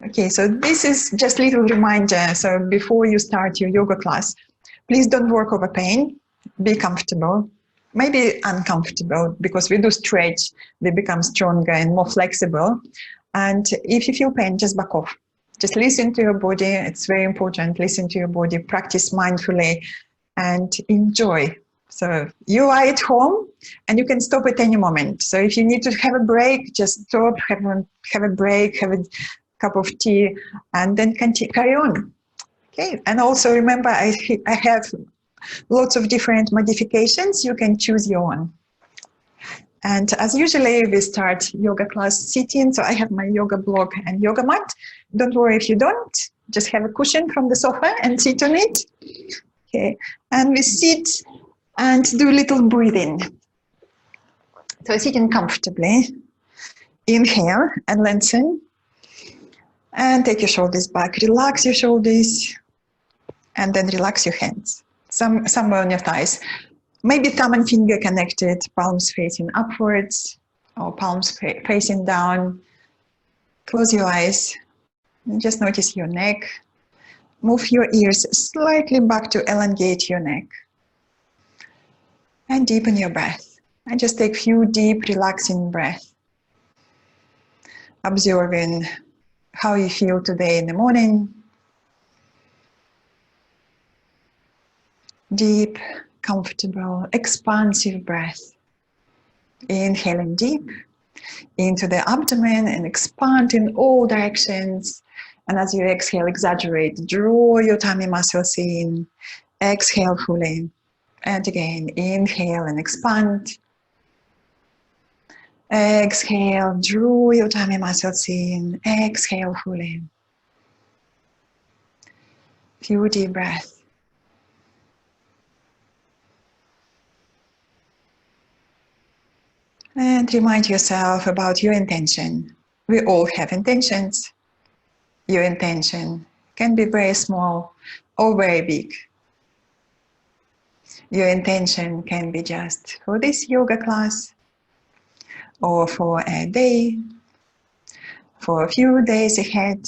Okay, so this is just a little reminder. So before you start your yoga class, please don't work over pain. Be comfortable, maybe uncomfortable, because we do stretch, we become stronger and more flexible. And if you feel pain, just back off. Just listen to your body. It's very important. Listen to your body, practice mindfully, and enjoy. So you are at home and you can stop at any moment. So if you need to have a break, just stop, have a break, have a cup of tea, and then carry on. Okay. And also remember, I have lots of different modifications. You can choose your own. And as usually, we start yoga class sitting. So I have my yoga block and yoga mat. Don't worry if you don't. Just have a cushion from the sofa and sit on it. Okay. And we sit and do a little breathing. So sitting comfortably. Inhale and lengthen. And take your shoulders back. Relax your shoulders. And then relax your hands. Somewhere on your thighs. Maybe thumb and finger connected, palms facing upwards or palms facing down. Close your eyes and just notice your neck. Move your ears slightly back to elongate your neck. And deepen your breath. And just take a few deep, relaxing breaths. Observing how you feel today in the morning. Deep, comfortable, expansive breath. Inhaling deep into the abdomen and expand in all directions. And as you exhale, exaggerate. Draw your tummy muscles in. Exhale fully. And again, inhale and expand. Exhale, draw your tummy muscles in. Exhale fully. Few deep breaths. And remind yourself about your intention. We all have intentions. Your intention can be very small or very big. Your intention can be just for this yoga class, or for a day, for a few days ahead.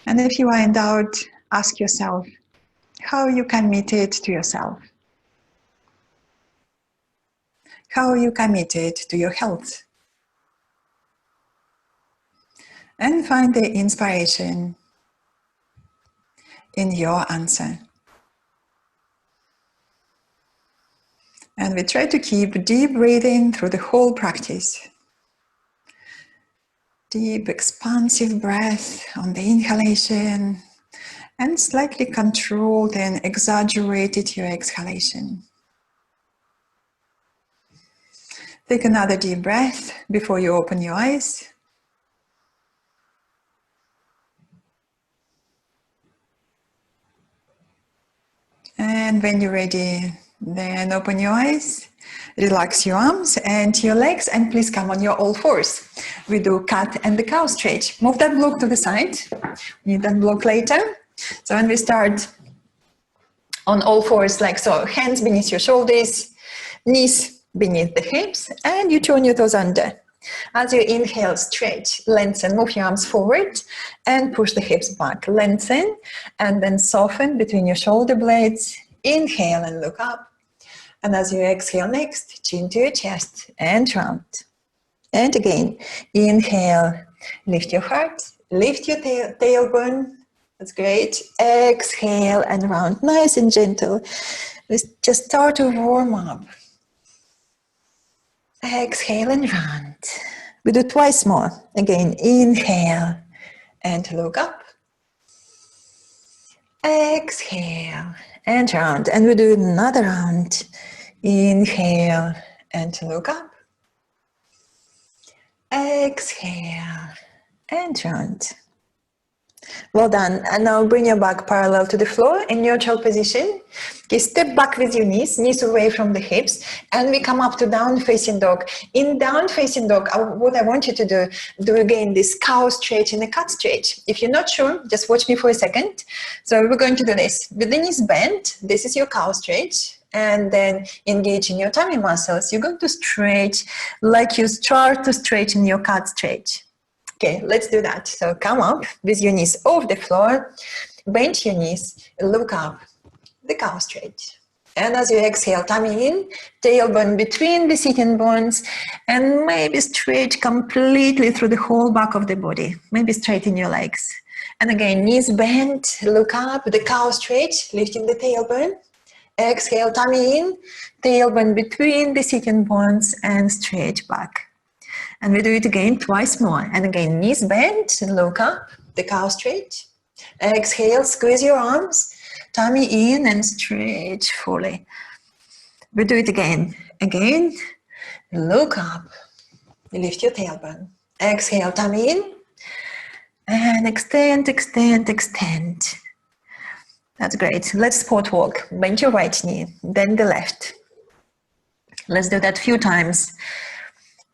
And if you are in doubt, ask yourself how you committed to yourself. How are you committed to your health? And find the inspiration in your answer. And we try to keep deep breathing through the whole practice. Deep, expansive breath on the inhalation, and slightly controlled and exaggerated your exhalation. Take another deep breath before you open your eyes. And when you're ready, then open your eyes, relax your arms and your legs, and please come on your all fours. We do cat and the cow stretch. Move that block to the side. We need that block later. So when we start on all fours like so, hands beneath your shoulders, knees beneath the hips, and you turn your toes under. As you inhale, stretch, lengthen, move your arms forward and push the hips back. Lengthen and then soften between your shoulder blades. Inhale and look up. And as you exhale next, chin to your chest and round. And again, inhale, lift your heart, lift your tailbone. That's great. Exhale and round, nice and gentle. Let's just start to warm up. Exhale and round. We do twice more. Again, inhale and look up. Exhale and round. And we do another round. Inhale and look up. Exhale and round. Well done. And now bring your back parallel to the floor in neutral position. Okay, step back with your knees away from the hips, and we come up to down facing dog. In down facing dog, what I want you to do again this cow stretch and a cat stretch. If you're not sure, just watch me for a second. So we're going to do this. With the knees bent, this is your cow stretch, and then engaging your tummy muscles. You're going to stretch like you start to stretch in your cat stretch. Okay, let's do that. So come up with your knees off the floor, bend your knees, look up, the cow stretch. And as you exhale, tummy in, tailbone between the sitting bones, and maybe stretch completely through the whole back of the body. Maybe straighten your legs. And again, knees bent, look up, the cow stretch, lifting the tailbone. Exhale, tummy in, tailbone between the sitting bones, and stretch back. And we do it again twice more. And again, knees bent, look up, the cow stretch. Exhale, squeeze your arms, tummy in, and stretch fully. We do it again. Again, look up, lift your tailbone. Exhale, tummy in, and extend, extend, extend. That's great. Let's spot walk. Bend your right knee, then the left. Let's do that a few times.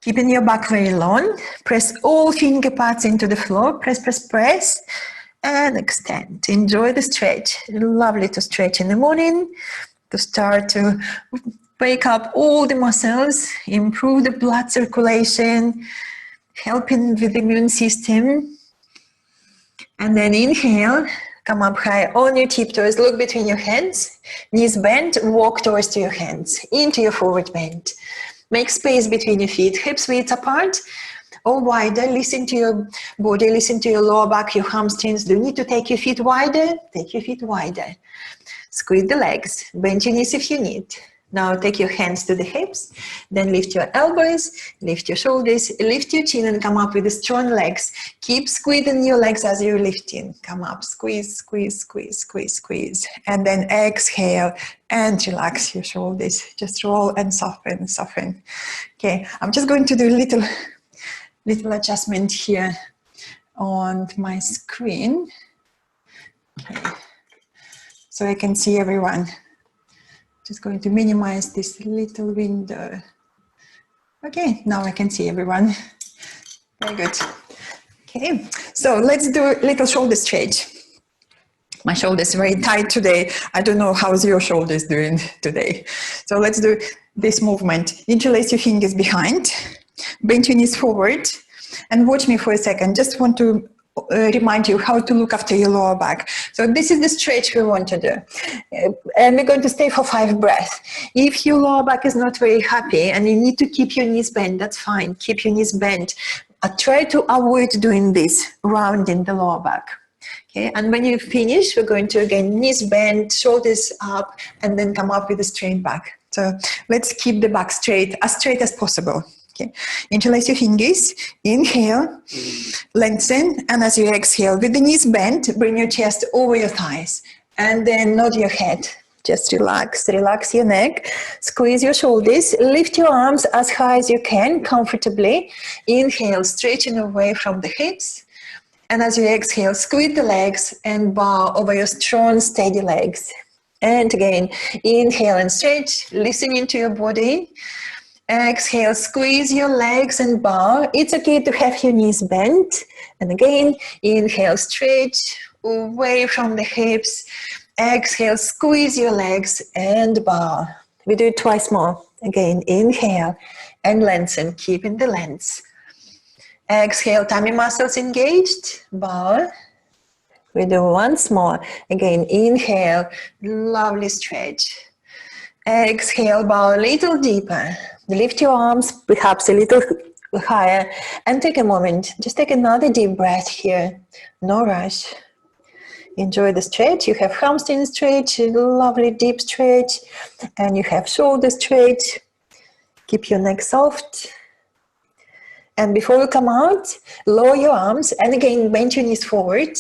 Keeping your back very long. Press all finger pads into the floor. Press, press, press. And extend. Enjoy the stretch. Lovely to stretch in the morning, to start to wake up all the muscles, improve the blood circulation, helping with the immune system. And then inhale, come up high on your tiptoes, look between your hands, knees bent, walk towards to your hands, into your forward bend. Make space between your feet, hips width apart, or wider. Listen to your body, listen to your lower back, your hamstrings. Do you need to take your feet wider? Take your feet wider. Squeeze the legs, bend your knees if you need. Now take your hands to the hips, then lift your elbows, lift your shoulders, lift your chin and come up with the strong legs. Keep squeezing your legs as you're lifting. Come up, squeeze, squeeze, squeeze, squeeze, squeeze. And then exhale and relax your shoulders. Just roll and soften, soften. Okay, I'm just going to do a little adjustment here on my screen. Okay. So I can see everyone. Just going to minimize this little window. Okay, now I can see everyone. Very good. Okay, so let's do a little shoulder stretch. My shoulders are very tight today. I don't know how's your shoulders doing today. So let's do this movement. Interlace your fingers behind, bend your knees forward, and watch me for a second. Just want to remind you how to look after your lower back. So this is the stretch we want to do. And we're going to stay for 5 breaths. If your lower back is not very happy and you need to keep your knees bent, that's fine. Keep your knees bent. Try to avoid doing this, rounding the lower back. Okay, and when you finish, we're going to again knees bent, shoulders up, and then come up with a straight back. So let's keep the back straight as possible. Okay. Interlace your fingers, inhale, lengthen, and as you exhale, with the knees bent, bring your chest over your thighs, and then nod your head. Just relax, relax your neck, squeeze your shoulders, lift your arms as high as you can, comfortably. Inhale, stretching away from the hips, and as you exhale, squeeze the legs and bow over your strong, steady legs. And again, inhale and stretch, listen into your body. Exhale, squeeze your legs and bow. It's okay to have your knees bent. And again, inhale, stretch away from the hips. Exhale, squeeze your legs and bow. We do it twice more. Again, inhale and lengthen, keeping the length. Exhale, tummy muscles engaged, bow. We do once more. Again, inhale, lovely stretch. Exhale, bow a little deeper. Lift your arms perhaps a little higher and take a moment. Just take another deep breath here. No rush. Enjoy the stretch. You have hamstring stretch, a lovely deep stretch, and you have shoulder stretch. Keep your neck soft. And before you come out, lower your arms and again bend your knees forward.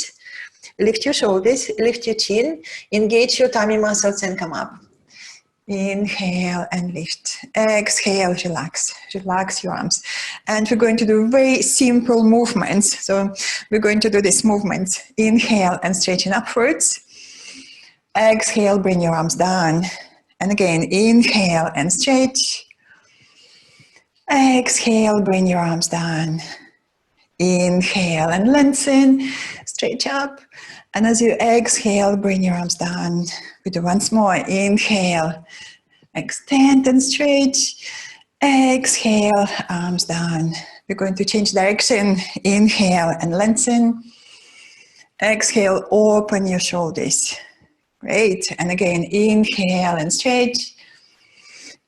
Lift your shoulders, lift your chin, engage your tummy muscles and come up. Inhale and lift. Exhale, relax. Relax your arms. And we're going to do very simple movements. So we're going to do these movements. Inhale and straighten upwards. Exhale, bring your arms down. And again, inhale and stretch. Exhale, bring your arms down. Inhale and lengthen. Stretch up. And as you exhale, bring your arms down. We do once more. Inhale Extend and stretch. Exhale, arms down. We're going to change direction. Inhale and lengthen. Exhale, open your shoulders. Great. And again, inhale and stretch.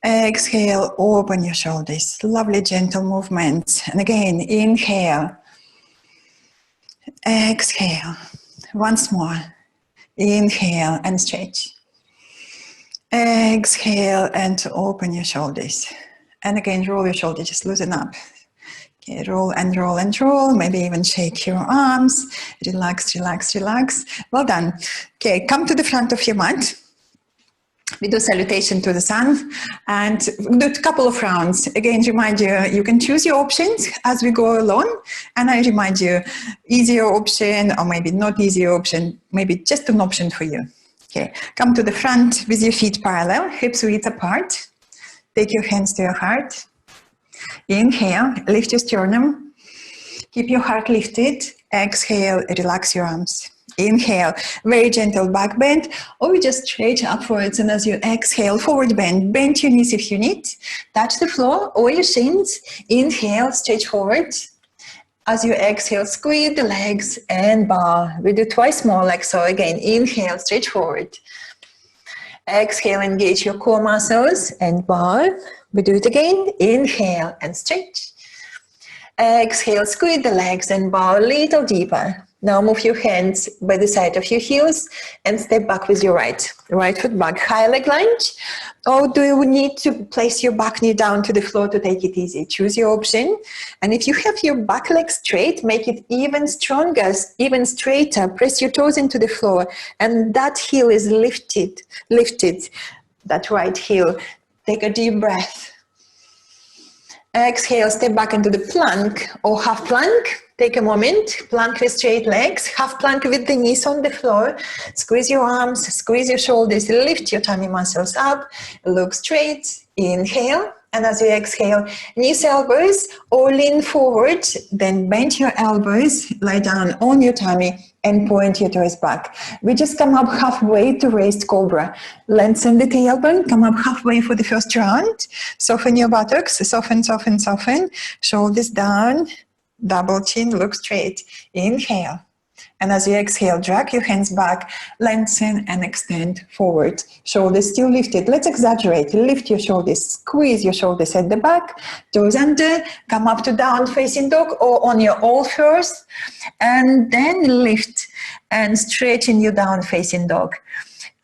Exhale, open your shoulders. Lovely, gentle movements. And again, inhale. Exhale. Once more. Inhale and stretch. Exhale and open your shoulders. And again, roll your shoulders, just loosen up. Okay, roll and roll and roll. Maybe even shake your arms. Relax, relax, relax. Well done. Okay, come to the front of your mat. We do salutation to the sun and do a couple of rounds. Again, remind you, you can choose your options as we go along. And I remind you, easier option or maybe not easier option, maybe just an option for you. Okay, come to the front with your feet parallel, hips width apart. Take your hands to your heart. Inhale, lift your sternum. Keep your heart lifted. Exhale, relax your arms. Inhale, very gentle back bend, or we just stretch upwards, and as you exhale, forward bend. Bend your knees if you need. Touch the floor or your shins. Inhale, stretch forward. As you exhale, squeeze the legs and bow. We do twice more like so. Again, inhale, stretch forward. Exhale, engage your core muscles and bow. We do it again. Inhale and stretch. Exhale, squeeze the legs and bow a little deeper. Now move your hands by the side of your heels and step back with your right foot back. High leg lunge. Or do you need to place your back knee down to the floor to take it easy? Choose your option. And if you have your back leg straight, make it even stronger, even straighter. Press your toes into the floor. And that heel is lifted. That right heel. Take a deep breath. Exhale, step back into the plank or half plank. Take a moment, plank with straight legs, half plank with the knees on the floor. Squeeze your arms, squeeze your shoulders, lift your tummy muscles up, look straight, inhale. And as you exhale, knees, elbows, or lean forward, then bend your elbows, lie down on your tummy and point your toes back. We just come up halfway to raised cobra. Lengthen the tailbone, come up halfway for the first round. Soften your buttocks, soften, soften, soften. Shoulders down, double chin, look straight. Inhale. And as you exhale, drag your hands back, lengthen and extend forward. Shoulders still lifted. Let's exaggerate. Lift your shoulders, squeeze your shoulders at the back, toes under, come up to down facing dog or on your all first, and then lift and stretch in your down facing dog.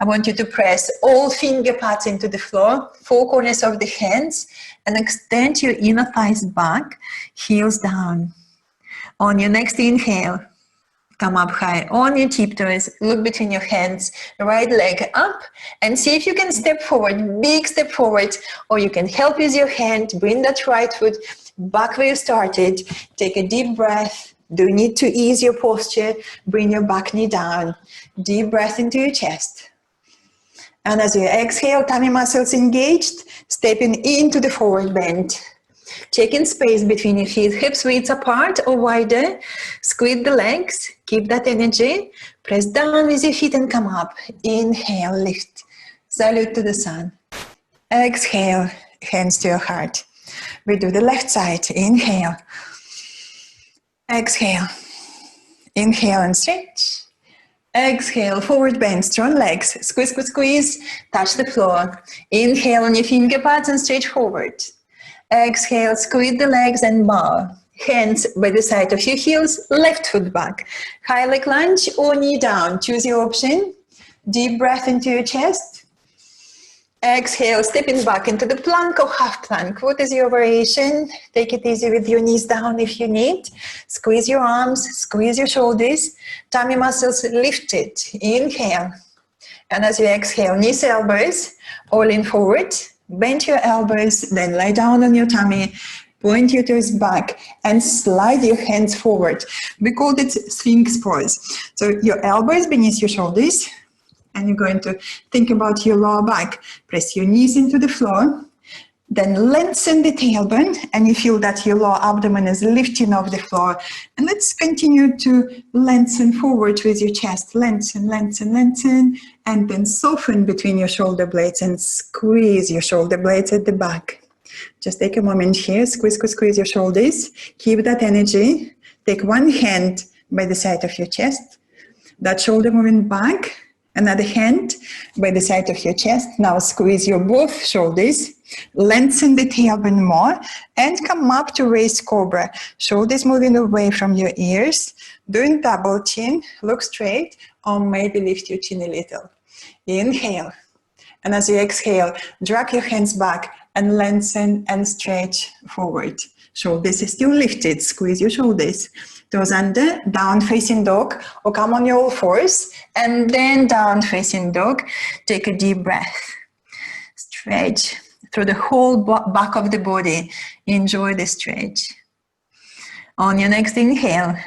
I want you to press all finger pads into the floor, four corners of the hands, and extend your inner thighs back, heels down. On your next inhale, come up high on your tiptoes, look between your hands, right leg up, and see if you can step forward, big step forward, or you can help with your hand, bring that right foot back where you started, take a deep breath. Do you need to ease your posture? Bring your back knee down, deep breath into your chest. And as you exhale, tummy muscles engaged, stepping into the forward bend. Taking space between your feet, hips width apart or wider. Squeeze the legs, keep that energy. Press down with your feet and come up. Inhale, lift. Salute to the sun. Exhale, hands to your heart. We do the left side. Inhale. Exhale. Inhale and stretch. Exhale, forward bend, strong legs. Squeeze, squeeze, squeeze. Touch the floor. Inhale on your finger pads and stretch forward. Exhale, squeeze the legs and bow. Hands by the side of your heels, left foot back. High leg lunge or knee down. Choose your option. Deep breath into your chest. Exhale, stepping back into the plank or half plank. What is your variation? Take it easy with your knees down if you need. Squeeze your arms, squeeze your shoulders. Tummy muscles lifted. Inhale. And as you exhale, knees, elbows, all in forward. Bend your elbows, then lie down on your tummy, point your toes back, and slide your hands forward. We call it Sphinx pose. So your elbows beneath your shoulders, and you're going to think about your lower back. Press your knees into the floor, Then lengthen the tailbone, and you feel that your lower abdomen is lifting off the floor. And let's continue to lengthen forward with your chest. Lengthen, lengthen, lengthen, and then soften between your shoulder blades and squeeze your shoulder blades at the back. Just take a moment here, squeeze, squeeze, squeeze your shoulders. Keep that energy. Take one hand by the side of your chest, that shoulder moving back, another hand by the side of your chest. Now squeeze your both shoulders, lengthen the tailbone more, and come up to raised cobra. Shoulders moving away from your ears, doing double chin, look straight, or maybe lift your chin a little. Inhale, and as you exhale, drag your hands back and lengthen and stretch forward. Shoulders are still lifted, squeeze your shoulders. Toes under, down facing dog, or come on your all fours, and then down facing dog. Take a deep breath. Stretch through the whole back of the body. Enjoy the stretch. On your next inhale,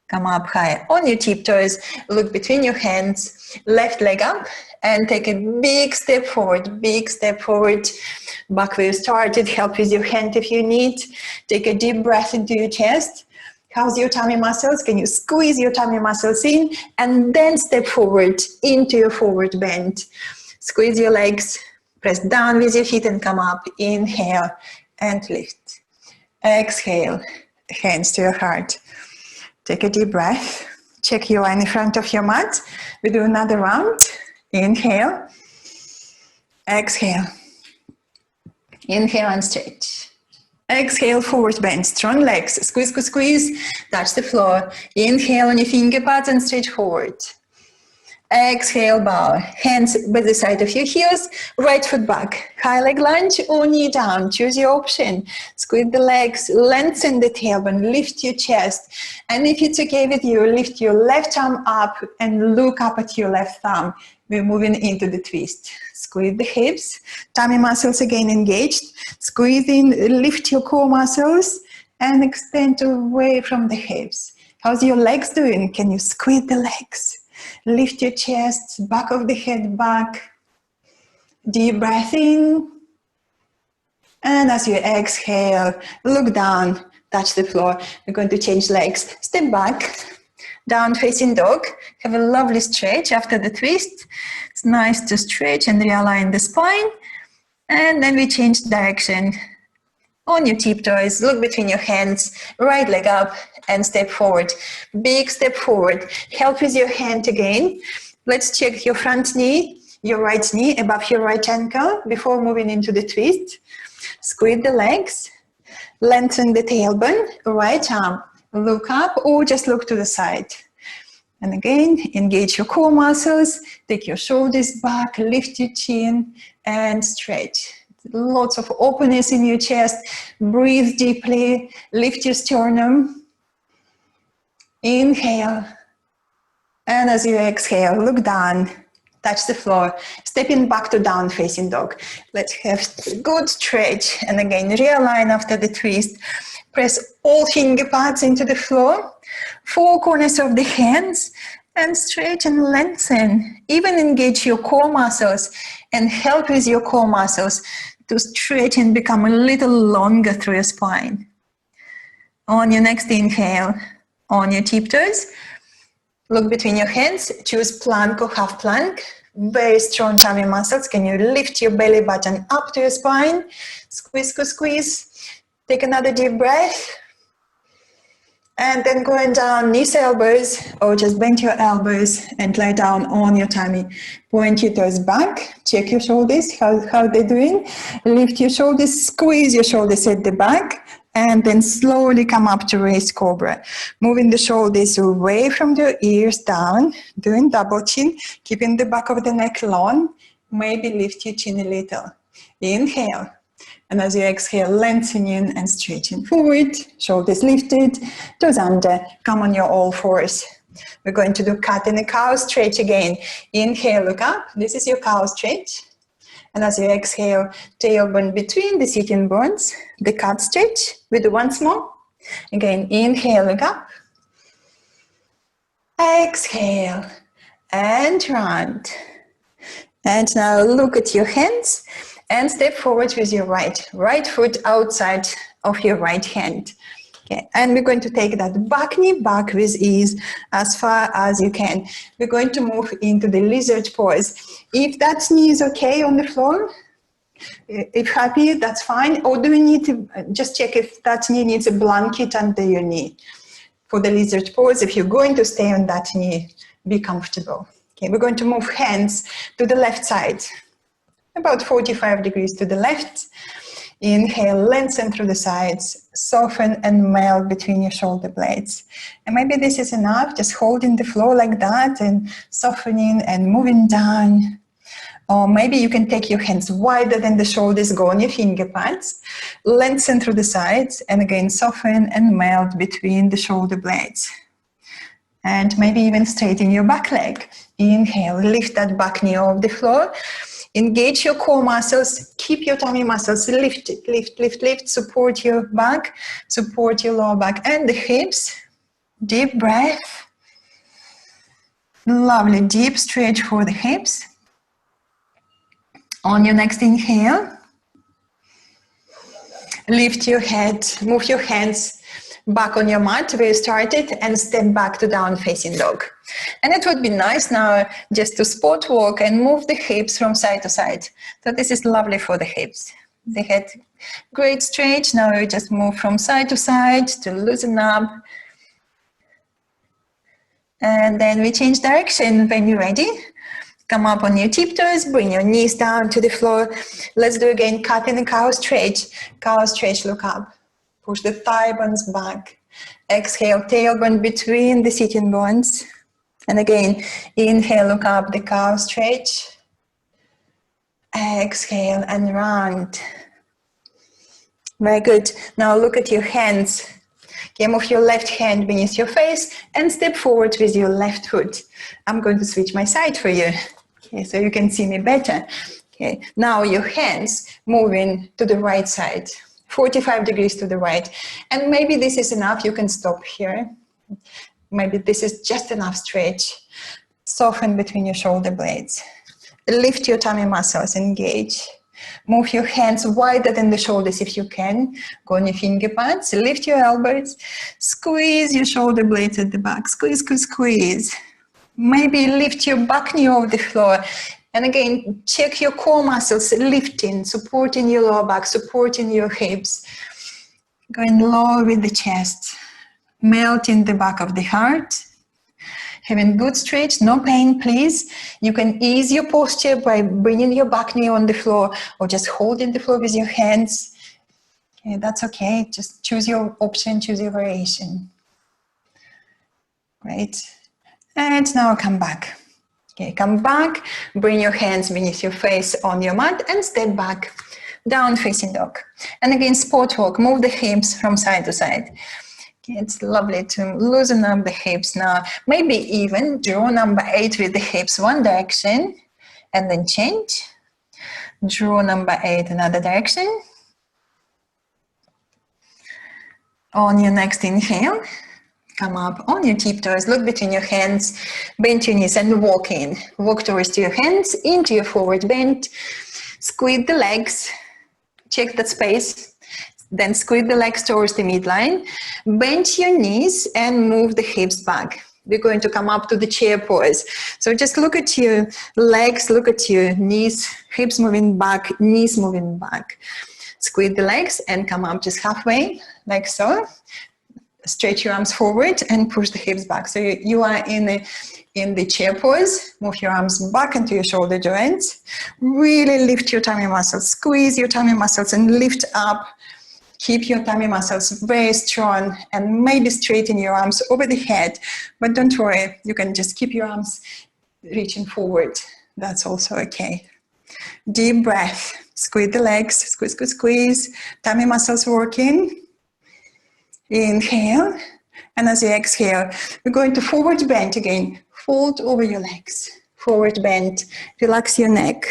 come up high. On your tiptoes, look between your hands, left leg up, and take a big step forward, back where you started. Help with your hand if you need. Take a deep breath into your chest. How's your tummy muscles? Can you squeeze your tummy muscles in and then step forward into your forward bend? Squeeze your legs, press down with your feet and come up. Inhale and lift. Exhale, hands to your heart. Take a deep breath. Check you are in front of your mat. We do another round. Inhale, exhale. Inhale and stretch. Exhale, forward bend, strong legs, squeeze, squeeze, squeeze, touch the floor. Inhale on your finger pads and stretch forward. Exhale, bow, hands by the side of your heels, right foot back, high leg lunge or knee down, choose your option. Squeeze the legs, lengthen the tailbone, lift your chest. And if it's okay with you, lift your left arm up and look up at your left thumb. We're moving into the twist. Squeeze the hips, tummy muscles again engaged. Squeeze in, lift your core muscles and extend away from the hips. How's your legs doing? Can you squeeze the legs? Lift your chest, back of the head back. Deep breath in. And as you exhale, look down, touch the floor. We're going to change legs. Step back, down facing dog. Have a lovely stretch after the twist. It's nice to stretch and realign the spine. And then we change direction. On your tiptoes, look between your hands, right leg up and step forward. Big step forward. Help with your hand again. Let's check your front knee, your right knee above your right ankle before moving into the twist. Squeeze the legs, lengthen the tailbone, right arm, look up or just look to the side. And again, engage your core muscles, take your shoulders back, lift your chin and stretch. Lots of openness in your chest. Breathe deeply, lift your sternum. Inhale. And as you exhale, look down, touch the floor, stepping back to down facing dog. Let's have a good stretch. And again, realign after the twist. Press all finger pads into the floor, four corners of the hands, and stretch and lengthen. Even engage your core muscles and help with your core muscles to stretch and become a little longer through your spine. On your next inhale, on your tiptoes, look between your hands, choose plank or half plank. Very strong tummy muscles. Can you lift your belly button up to your spine? Squeeze, squeeze, squeeze. Take another deep breath. And then going down, knees, elbows, or just bend your elbows and lie down on your tummy. Point your toes back, check your shoulders, how they're doing. Lift your shoulders, squeeze your shoulders at the back, and then slowly come up to raised cobra. Moving the shoulders away from your ears down, doing double chin, keeping the back of the neck long. Maybe lift your chin a little. Inhale. And as you exhale, lengthening and stretching forward, shoulders lifted, toes under, come on your all fours. We're going to do cat and a cow stretch again. Inhale, look up, this is your cow stretch. And as you exhale, tailbone between the sitting bones, the cat stretch. We do once more. Again, inhale, look up. Exhale, and round. And now look at your hands And step forward with your right foot outside of your right hand. Okay, and we're going to take that back knee back with ease as far as you can. We're going to move into the lizard pose. If that knee is okay on the floor, if happy, that's fine. Or do we need to just check if that knee needs a blanket under your knee? For the lizard pose, if you're going to stay on that knee, be comfortable. Okay, we're going to move hands to the left side, about 45 degrees to the left. Inhale, lengthen through the sides, soften and melt between your shoulder blades. And maybe this is enough, just holding the floor like that and softening and moving down. Or maybe you can take your hands wider than the shoulders, go on your finger pads, lengthen through the sides, and again soften and melt between the shoulder blades. And maybe even straighten your back leg. Inhale, lift that back knee off the floor. Engage your core muscles, keep your tummy muscles lifted, lift, support your back, support your lower back and the hips. Deep breath. Lovely, deep stretch for the hips. On your next inhale, lift your head, move your hands back on your mat where you started and step back to down facing dog. And it would be nice now just to spot walk and move the hips from side to side. So this is lovely for the hips. They had great stretch. Now we just move from side to side to loosen up. And then we change direction when you're ready. Come up on your tiptoes, bring your knees down to the floor. Let's do again cat and cow stretch. Cow stretch, look up. Push the thigh bones back. Exhale, tailbone between the sitting bones. And again, inhale, look up, the cow stretch. Exhale and round. Very good. Now look at your hands. Okay, move your left hand beneath your face and step forward with your left foot. I'm going to switch my side for you. Okay, so you can see me better. Okay, now your hands moving to the right side. 45 degrees to the right. And maybe this is enough, you can stop here. Maybe this is just enough stretch. Soften between your shoulder blades. Lift your tummy muscles, engage. Move your hands wider than the shoulders if you can. Go on your finger pads, lift your elbows. Squeeze your shoulder blades at the back. Squeeze, squeeze, squeeze. Maybe lift your back knee off the floor. And again, check your core muscles lifting, supporting your lower back, supporting your hips. Going low with the chest. Melting the back of the heart. Having good stretch, no pain, please. You can ease your posture by bringing your back knee on the floor or just holding the floor with your hands. Okay, that's okay. Just choose your option, choose your variation. Great. And now come back. Okay, come back, bring your hands beneath your face on your mat and step back, down facing dog. And again, spot walk, move the hips from side to side. Okay, it's lovely to loosen up the hips now. Maybe even draw number 8 with the hips one direction and then change. Draw number 8 another direction. On your next inhale, come up on your tiptoes, look between your hands, bend your knees and walk in. Walk towards your hands, into your forward bend. Squeeze the legs, check that space. Then squeeze the legs towards the midline. Bend your knees and move the hips back. We're going to come up to the chair pose. So just look at your legs, look at your knees, hips moving back, knees moving back. Squeeze the legs and come up just halfway, like so. Stretch your arms forward and push the hips back. So you are in the chair pose. Move your arms back into your shoulder joints. Really lift your tummy muscles. Squeeze your tummy muscles and lift up. Keep your tummy muscles very strong and maybe straighten your arms over the head. But don't worry, you can just keep your arms reaching forward. That's also okay. Deep breath. Squeeze the legs. Squeeze, squeeze, squeeze. Tummy muscles working. Inhale, and as you exhale, we're going to forward bend again. Fold over your legs. Forward bend. Relax your neck.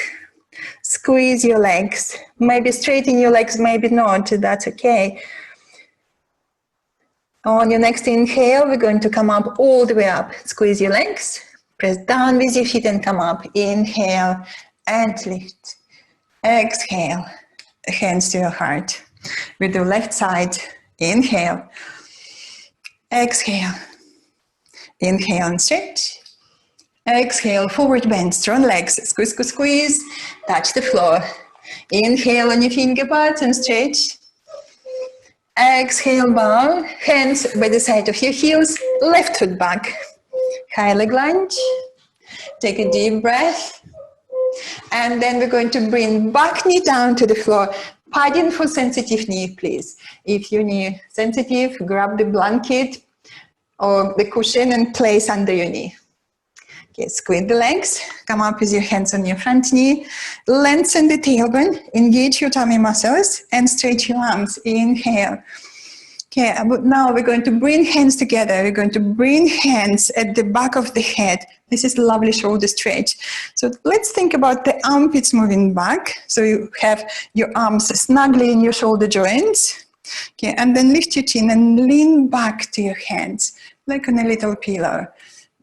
Squeeze your legs. Maybe straighten your legs, maybe not. That's okay. On your next inhale, we're going to come up all the way up. Squeeze your legs. Press down with your feet and come up. Inhale and lift. Exhale, hands to your heart. We do left side, inhale, exhale, inhale and stretch. Exhale, forward bend, strong legs, squeeze, squeeze, squeeze, touch the floor. Inhale on your finger pads and stretch. Exhale, bow, hands by the side of your heels, left foot back. High leg lunge. Take a deep breath. And then we're going to bring back knee down to the floor. Padding for sensitive knee, please. If your knee sensitive, grab the blanket or the cushion and place under your knee. Okay, squeeze the legs, come up with your hands on your front knee, lengthen the tailbone, engage your tummy muscles and stretch your arms. Inhale. Okay, now we're going to bring hands together. We're going to bring hands at the back of the head. This is a lovely shoulder stretch. So let's think about the armpits moving back. So you have your arms snugly in your shoulder joints. Okay, and then lift your chin and lean back to your hands, like on a little pillow.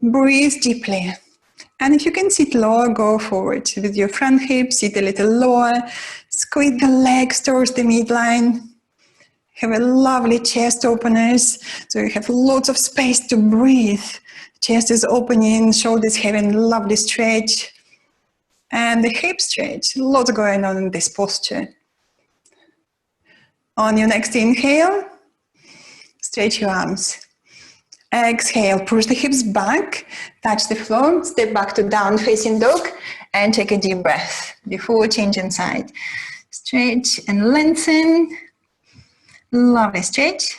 Breathe deeply. And if you can sit lower, go forward. With your front hip, sit a little lower. Squeeze the legs towards the midline. Have a lovely chest openers. So you have lots of space to breathe. Chest is opening, shoulders having a lovely stretch. And the hip stretch. Lots going on in this posture. On your next inhale, stretch your arms. Exhale, push the hips back, touch the floor, step back to down facing dog, and take a deep breath before changing side. Stretch and lengthen. Lovely stretch.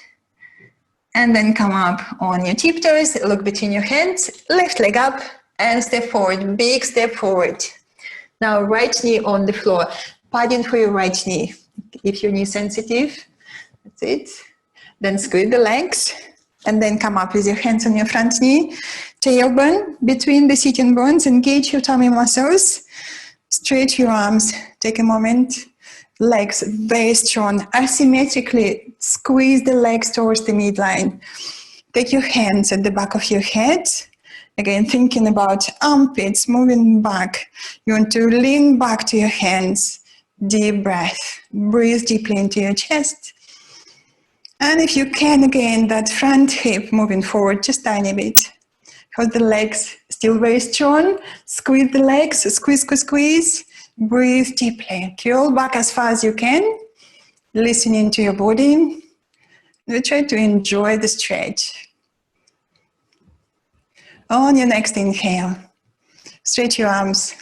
And then come up on your tiptoes, look between your hands, left leg up, and step forward, big step forward. Now right knee on the floor, padding for your right knee. If your knee sensitive, that's it. Then squeeze the legs. And then come up with your hands on your front knee, tailbone between the sitting bones, engage your tummy muscles, stretch your arms, take a moment, legs very strong, asymmetrically squeeze the legs towards the midline. Take your hands at the back of your head, again thinking about armpits moving back. You want to lean back to your hands, deep breath, breathe deeply into your chest. And if you can, again, that front hip moving forward just tiny bit. Hold the legs still very strong. Squeeze the legs, squeeze, squeeze, squeeze. Breathe deeply. Curl back as far as you can. Listening to your body. We try to enjoy the stretch. On your next inhale, stretch your arms.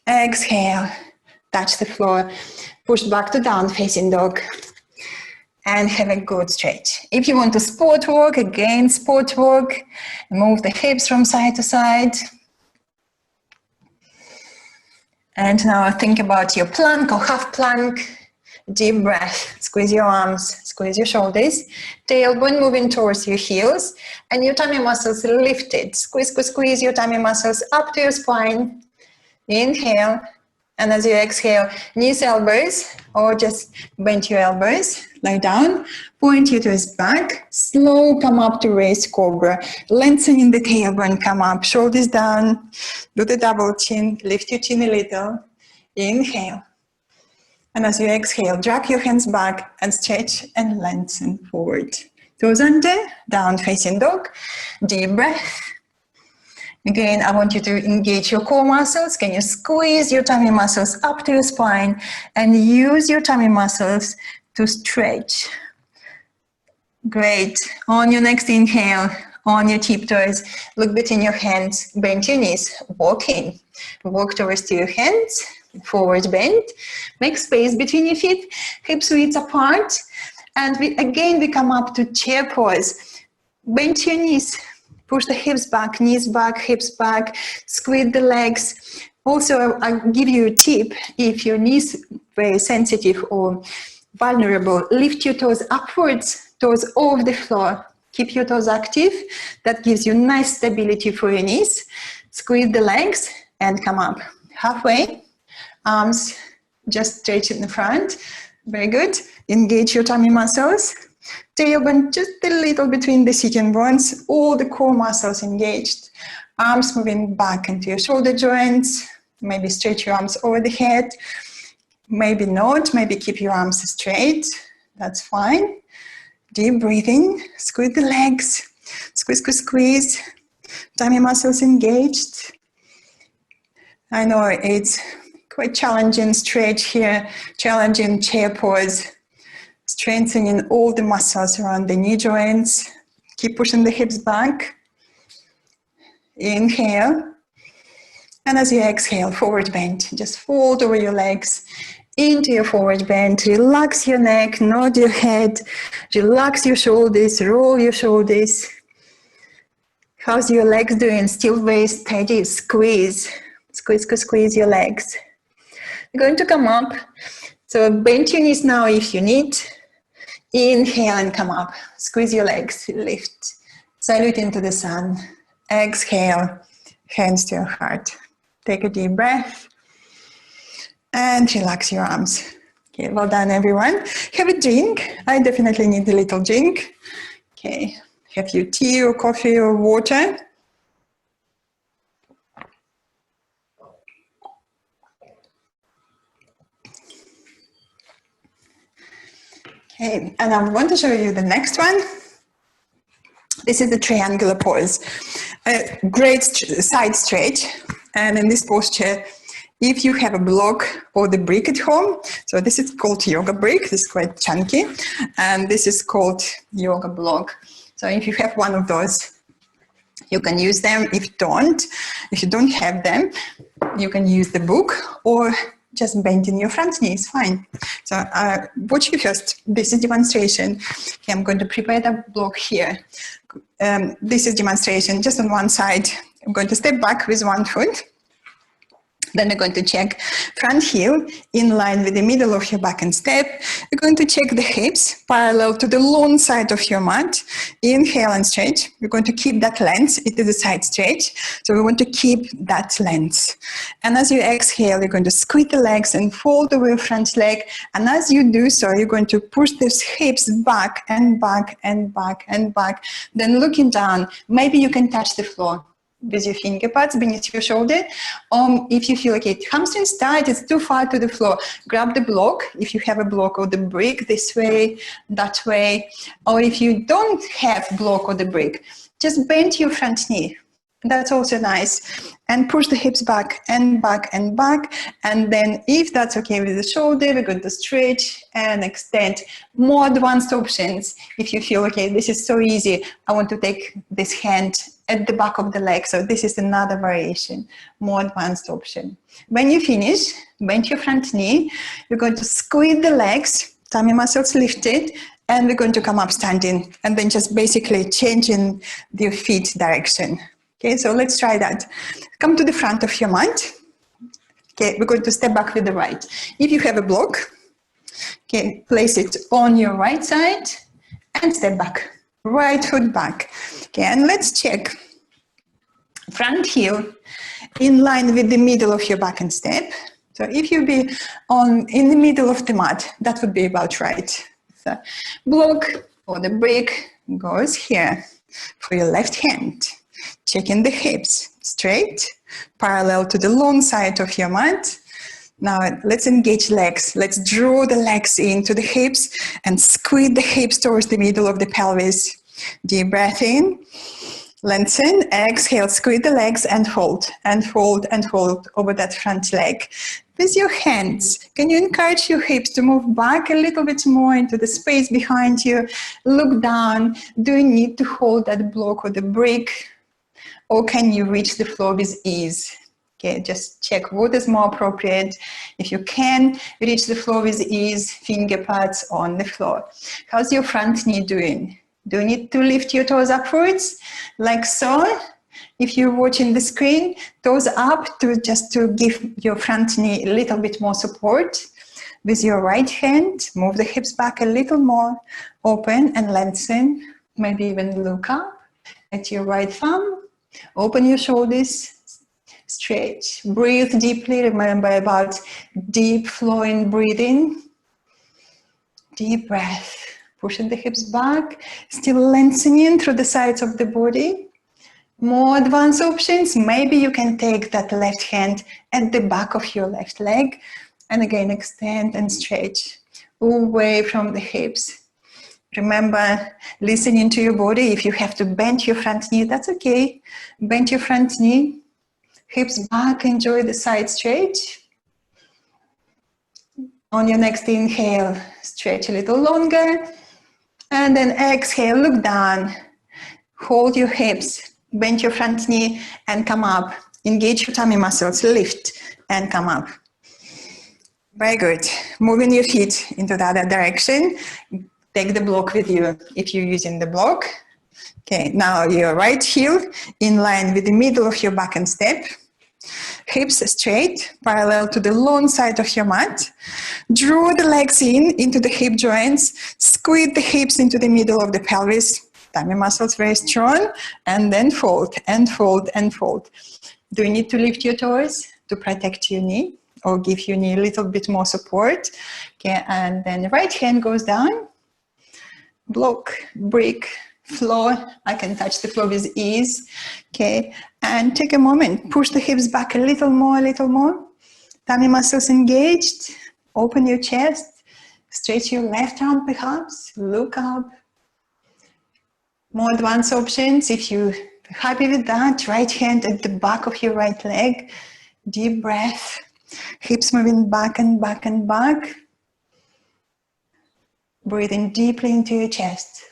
Exhale, touch the floor. Push back to down facing dog. And have a good stretch. If you want to sport walk, again, sport walk. Move the hips from side to side. And now think about your plank or half plank. Deep breath. Squeeze your arms, squeeze your shoulders. Tailbone moving towards your heels. And your tummy muscles lifted. Squeeze, squeeze, squeeze your tummy muscles up to your spine. Inhale. And as you exhale, knees, elbows, or just bend your elbows, lie down, point your toes back, slow come up to raised cobra, lengthening the tailbone, come up, shoulders down, do the double chin, lift your chin a little, inhale. And as you exhale, drag your hands back and stretch and lengthen forward. Toes under, down facing dog, deep breath. Again, I want you to engage your core muscles. Can you squeeze your tummy muscles up to your spine and use your tummy muscles to stretch? Great. On your next inhale, on your tiptoes, look between your hands, bend your knees, walk in. Walk towards to your hands, forward bend. Make space between your feet, hips width apart. And we come up to chair pose. Bend your knees. Push the hips back, knees back, hips back, squeeze the legs. Also, I'll give you a tip. If your knees very sensitive or vulnerable, lift your toes upwards, toes off the floor. Keep your toes active. That gives you nice stability for your knees. Squeeze the legs and come up. Halfway, arms just straight in the front. Very good. Engage your tummy muscles. Tailbone just a little between the sitting bones, all the core muscles engaged. Arms moving back into your shoulder joints. Maybe stretch your arms over the head. maybe not, maybe keep your arms straight, that's fine. Deep breathing, squeeze the legs, squeeze, squeeze, squeeze, tummy muscles engaged. I know it's quite challenging stretch here, challenging chair pose, strengthening all the muscles around the knee joints. Keep pushing the hips back. Inhale. And as you exhale, forward bend. Just fold over your legs into your forward bend. Relax your neck, nod your head, relax your shoulders, roll your shoulders. How's your legs doing? Still very steady. Squeeze. Squeeze, squeeze, squeeze your legs. You're going to come up. So bend your knees now if you need. Inhale and come up. Squeeze your legs. Lift. Salute into the sun. Exhale. Hands to your heart. Take a deep breath. And relax your arms. Okay, well done everyone. Have a drink. I definitely need a little drink. Okay, have your tea or coffee or water. Okay, and I'm going to show you the next one. This is the triangular pose. A great side stretch. And in this posture, if you have a block or the brick at home, so this is called yoga brick, this is quite chunky, and this is called yoga block. So if you have one of those, you can use them. If you don't have them, you can use the book or just bending your front knee is fine. So watch you first. This is demonstration. Okay, I'm going to prepare the block here. This is demonstration just on one side. I'm going to step back with one foot. Then we're going to check front heel in line with the middle of your back and step. We're going to check the hips parallel to the long side of your mat. Inhale and stretch. We're going to keep that length. It is a side stretch. So we want to keep that length. And as you exhale, you're going to squeeze the legs and fold over your front leg. And as you do so, you're going to push these hips back and back and back and back. Then looking down, maybe you can touch the floor with your finger pads beneath your shoulder. If you feel like it hamstrings tight, it's too far to the floor, grab the block, if you have a block or the brick, this way, that way. Or if you don't have block or the brick, just bend your front knee. That's also nice. And push the hips back and back and back. And then if that's okay with the shoulder, we're going to stretch and extend. More advanced options. If you feel, okay, this is so easy, I want to take this hand at the back of the leg. So this is another variation, more advanced option. When you finish, bend your front knee. You're going to squeeze the legs, tummy muscles lifted, and we're going to come up standing and then just basically changing your feet direction. Okay, so let's try that. Come to the front of your mat. Okay, we're going to step back with the right. If you have a block, okay, place it on your right side and step back. Right foot back. Okay, and let's check. Front heel in line with the middle of your back and step. So if you be in the middle of the mat, that would be about right. So block or the brick goes here for your left hand. Checking the hips straight, parallel to the long side of your mat. Now let's engage legs. Let's draw the legs into the hips and squeeze the hips towards the middle of the pelvis. Deep breath in, lengthen, exhale, squeeze the legs and fold and fold and fold over that front leg. With your hands, can you encourage your hips to move back a little bit more into the space behind you? Look down. Do you need to hold that block or the brick? Or can you reach the floor with ease? Okay, just check what is more appropriate. If you can reach the floor with ease, finger pads on the floor. How's your front knee doing? Do you need to lift your toes upwards, like so? If you're watching the screen, toes up just to give your front knee a little bit more support. With your right hand, move the hips back a little more, open and lengthen. Maybe even look up at your right thumb. Open your shoulders, stretch, breathe deeply. Remember about deep flowing breathing. Deep breath, pushing the hips back, still lengthening through the sides of the body. More advanced options, maybe you can take that left hand at the back of your left leg And again, extend and stretch away from the hips. Remember, listening to your body. If you have to bend your front knee, that's okay. Bend your front knee, hips back, enjoy the side stretch. On your next inhale, stretch a little longer. And then exhale, look down. Hold your hips, bend your front knee and come up. Engage your tummy muscles, lift and come up. Very good. Moving your feet into the other direction. Take the block with you if you're using the block. Okay, now your right heel in line with the middle of your back and step. Hips straight, parallel to the long side of your mat. Draw the legs in into the hip joints. Squeeze the hips into the middle of the pelvis. Tummy muscles very strong. And then fold and fold and fold. Do you need to lift your toes to protect your knee or give your knee a little bit more support? Okay, and then the right hand goes down. Block, brick, floor. I can touch the floor with ease. Okay, and take a moment. Push the hips back a little more, Tummy muscles engaged. Open your chest. Stretch your left arm perhaps. Look up. More advanced options. If you're happy with that, right hand at the back of your right leg. Deep breath. Hips moving back and back and back. Breathing deeply into your chest.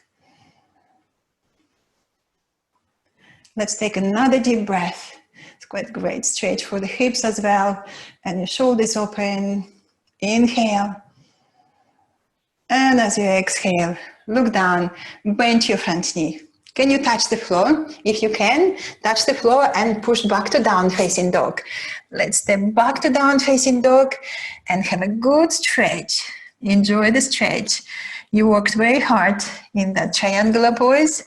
Let's take another deep breath. It's quite great. Stretch for the hips as well. And your shoulders open. Inhale. And as you exhale, look down. Bend your front knee. Can you touch the floor? If you can, touch the floor and push back to down facing dog. Let's step back to down facing dog and have a good stretch. Enjoy the stretch. You worked very hard in that triangular pose.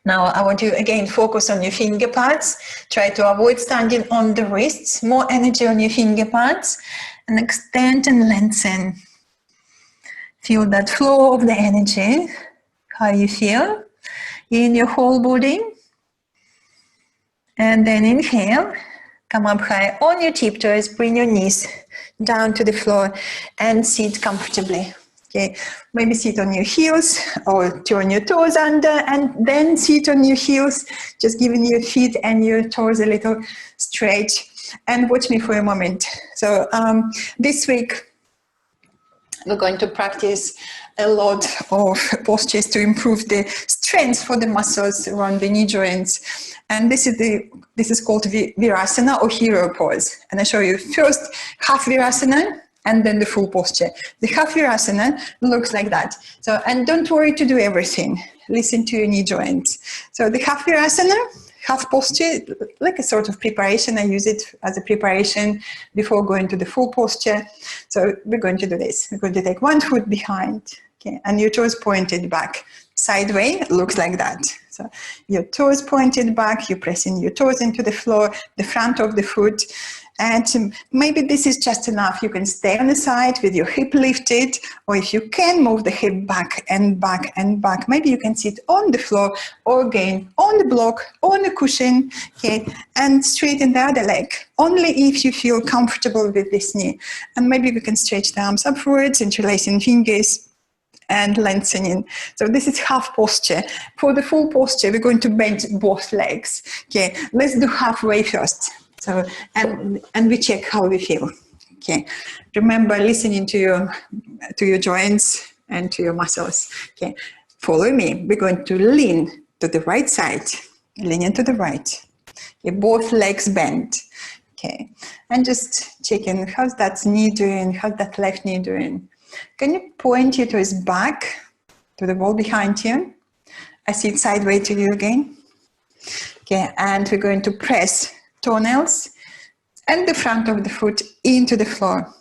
Now I want you again focus on your finger pads. Try to avoid standing on the wrists. More energy on your finger pads. And extend and lengthen. Feel that flow of the energy. How you feel in your whole body. And then inhale. Come up high on your tiptoes. Bring your knees down to the floor and sit comfortably. Okay, maybe sit on your heels or turn your toes under and then sit on your heels, just giving your feet and your toes a little stretch. And watch me for a moment. So this week we're going to practice a lot of postures to improve the strength for the muscles around the knee joints. And this is called Virasana or hero pose. And I show you first half Virasana and then the full posture. The half Virasana looks like that. So, and don't worry to do everything. Listen to your knee joints. So the half Virasana, half posture, like a sort of preparation. I use it as a preparation before going to the full posture. So we're going to do this. We're going to take one foot behind, okay, and your toes pointed back. Sideways, looks like that. So your toes pointed back, you're pressing your toes into the floor, the front of the foot. And maybe this is just enough. You can stay on the side with your hip lifted, or if you can move the hip back and back and back, maybe you can sit on the floor or again on the block, on the cushion, okay, and straighten the other leg. Only if you feel comfortable with this knee. And maybe we can stretch the arms upwards, interlacing fingers and lengthening. So this is half posture. For the full posture, we're going to bend both legs. Okay, let's do halfway first. So, and we check how we feel. Okay, remember listening to your joints and to your muscles. Okay, follow me. We're going to lean to the right side, leaning to the right. Okay, both legs bend. Okay, and just checking how's that knee doing, how's that left knee doing. Can you point your toes back to the wall behind you? I sit sideways to you again. Okay, and we're going to press toenails and the front of the foot into the floor.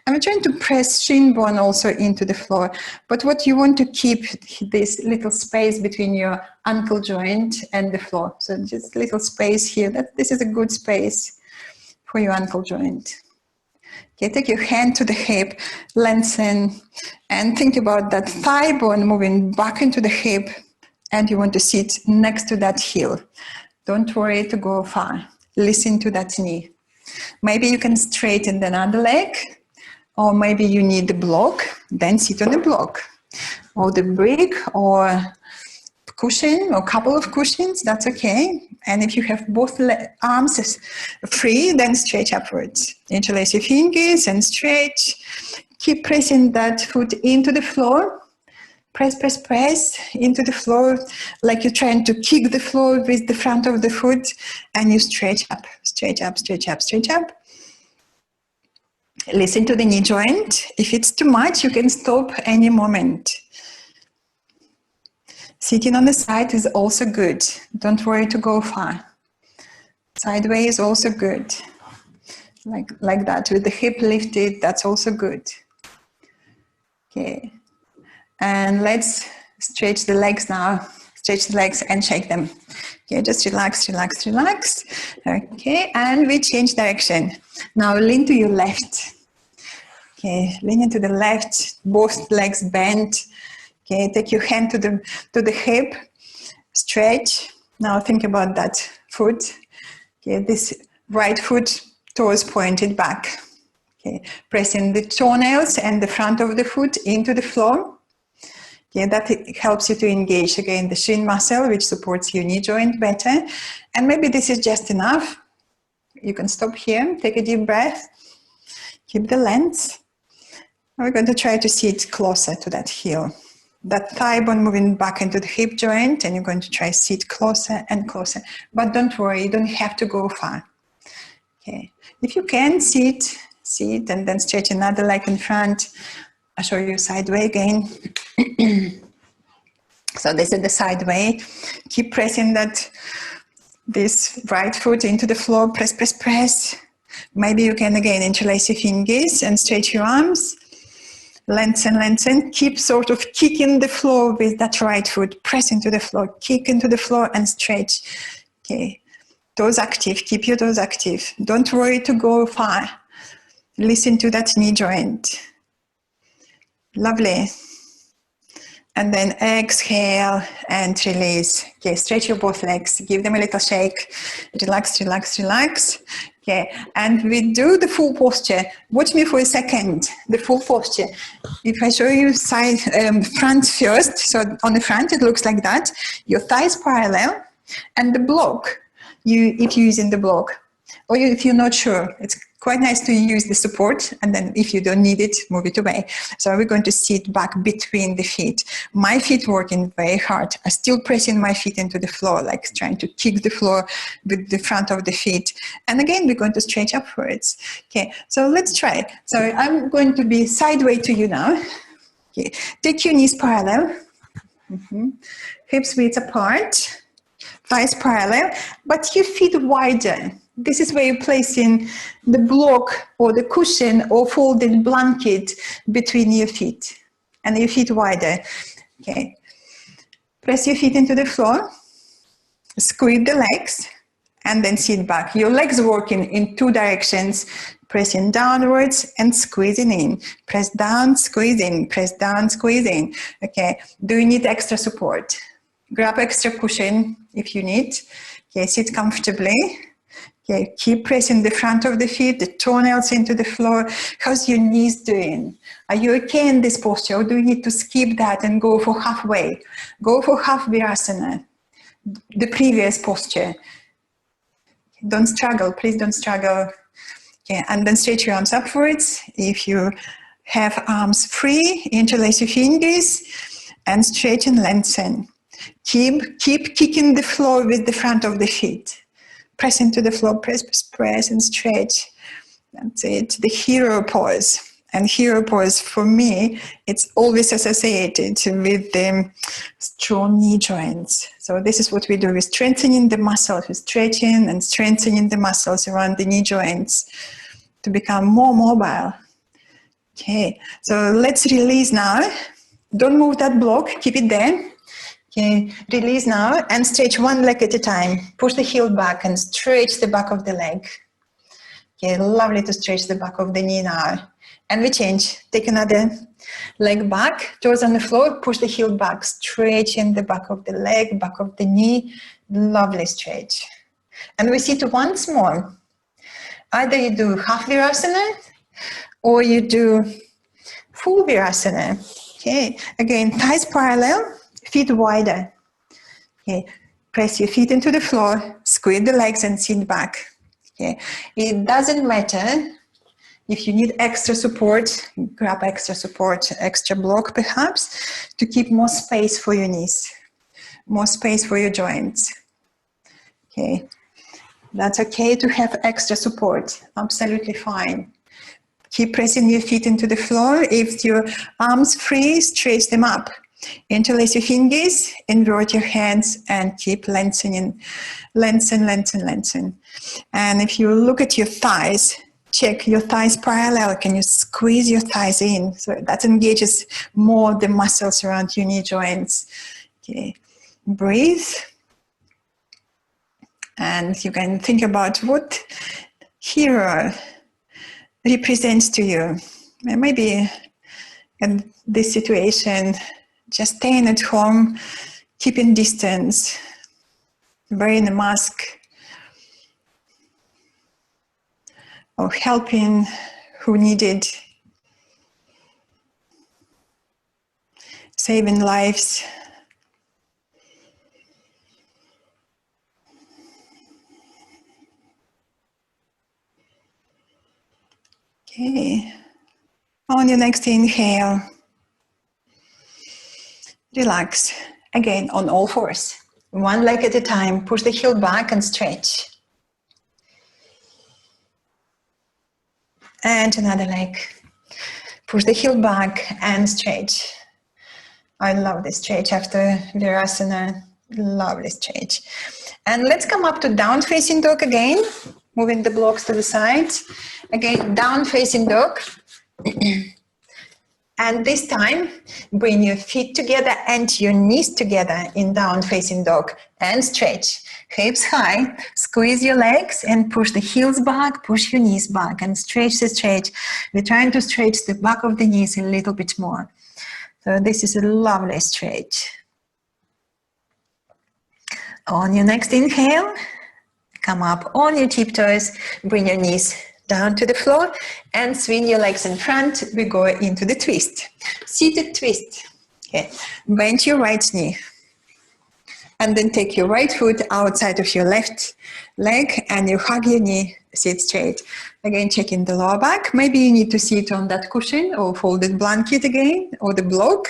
And we're trying to press shin bone also into the floor. But what you want to keep this little space between your ankle joint and the floor. So just little space here. This is a good space for your ankle joint. Okay, take your hand to the hip, lengthen, and think about that thigh bone moving back into the hip. And you want to sit next to that heel. Don't worry to go far. Listen to that knee. Maybe you can straighten another leg, or maybe you need the block, then sit on the block, or the brick, or cushion, or couple of cushions, that's okay. And if you have both arms free, then stretch upwards. Interlace your fingers and stretch. Keep pressing that foot into the floor. Press, press, press into the floor, like you're trying to kick the floor with the front of the foot, and you stretch up, stretch up, stretch up, stretch up. Listen to the knee joint. If it's too much, you can stop any moment. Sitting on the side is also good. Don't worry to go far. Sideways is also good. Like that, with the hip lifted, that's also good. Okay. And let's stretch the legs now. Stretch the legs and shake them. Okay, just relax, relax, relax. Okay, and we change direction. Now lean to your left. Okay, lean into the left, both legs bent. Okay, take your hand to the hip, stretch. Now think about that foot. Okay, this right foot, toes pointed back. Okay, pressing the toenails and the front of the foot into the floor. Yeah, that helps you to engage again the shin muscle, which supports your knee joint better. And maybe this is just enough. You can stop here, take a deep breath, keep the length. We're going to try to sit closer to that heel. That thigh bone moving back into the hip joint, and you're going to try to sit closer and closer. But don't worry, you don't have to go far. Okay, if you can, sit, and then stretch another leg in front. I'll show you side way again. So this is the side way. Keep pressing this right foot into the floor. Press, press, press. Maybe you can again interlace your fingers and stretch your arms. Lengthen, lengthen. Keep sort of kicking the floor with that right foot. Press into the floor. Kick into the floor and stretch. Okay. Toes active. Keep your toes active. Don't worry to go far. Listen to that knee joint. Lovely. And then exhale and release. Okay, stretch your both legs. Give them a little shake. Relax, relax, relax. Okay, and we do the full posture. Watch me for a second. The full posture. If I show you side, front first, so on the front it looks like that. Your thighs parallel, and the block. If you're using the block, or if you're not sure, it's quite nice to use the support, and then if you don't need it, move it away. So we're going to sit back between the feet. My feet working very hard. I'm still pressing my feet into the floor, like trying to kick the floor with the front of the feet. And again, we're going to stretch upwards. Okay, so let's try. So I'm going to be sideways to you now. Okay, take your knees parallel. Hips width apart. Thighs parallel, but your feet wider. This is where you're placing the block or the cushion or folded blanket between your feet, and your feet wider. Okay. Press your feet into the floor, squeeze the legs, and then sit back. Your legs working in two directions, pressing downwards and squeezing in. Press down, squeeze in, press down, squeeze in. Okay. Do you need extra support? Grab extra cushion if you need. Okay, sit comfortably. Okay, keep pressing the front of the feet, the toenails into the floor. How's your knees doing? Are you okay in this posture, or do you need to skip that and go for halfway? Go for half virasana, the previous posture. Don't struggle, please don't struggle. Okay, and then stretch your arms upwards. If you have arms free, interlace your fingers and stretch and lengthen. Keep kicking the floor with the front of the feet. Press into the floor, press, press, press, and stretch. That's it. The hero pose. And hero pose, for me, it's always associated with the strong knee joints. So this is what we do. We're strengthening the muscles. We're stretching and strengthening the muscles around the knee joints to become more mobile. Okay, so let's release now. Don't move that block. Keep it there. Okay, release now and stretch one leg at a time. Push the heel back and stretch the back of the leg. Okay, lovely to stretch the back of the knee now. And we change. Take another leg back, toes on the floor, push the heel back, stretching the back of the leg, back of the knee. Lovely stretch. And we sit once more. Either you do half Virasana or you do full Virasana. Okay, again, thighs parallel, feet wider. Okay, press your feet into the floor, squeeze the legs and sit back. Okay, it doesn't matter if you need extra support, grab extra support, extra block perhaps, to keep more space for your knees, more space for your joints. Okay, that's okay to have extra support, absolutely fine. Keep pressing your feet into the floor. If your arms free, stretch them up. Interlace your fingers, invert your hands, and keep lengthening, lengthen. And if you look at your thighs, check your thighs parallel. Can you squeeze your thighs in? So that engages more the muscles around your knee joints. Okay, breathe. And you can think about what hero represents to you. And maybe in this situation, just staying at home, keeping distance, wearing a mask, or helping who need it, saving lives. Okay, on your next inhale, relax. Again, on all fours. One leg at a time, push the heel back and stretch. And another leg. Push the heel back and stretch. I love this stretch after Virasana. Lovely stretch. And let's come up to down facing dog again. Moving the blocks to the sides. Again, down facing dog. And this time, bring your feet together and your knees together in down facing dog and stretch. Hips high, squeeze your legs and push the heels back, push your knees back and stretch the stretch. We're trying to stretch the back of the knees a little bit more. So this is a lovely stretch. On your next inhale, come up on your tiptoes, bring your knees down to the floor and swing your legs in front. We go into the twist. Seated twist. Okay. Bend your right knee. And then take your right foot outside of your left leg and you hug your knee, sit straight. Again, checking the lower back. Maybe you need to sit on that cushion or folded blanket again or the block.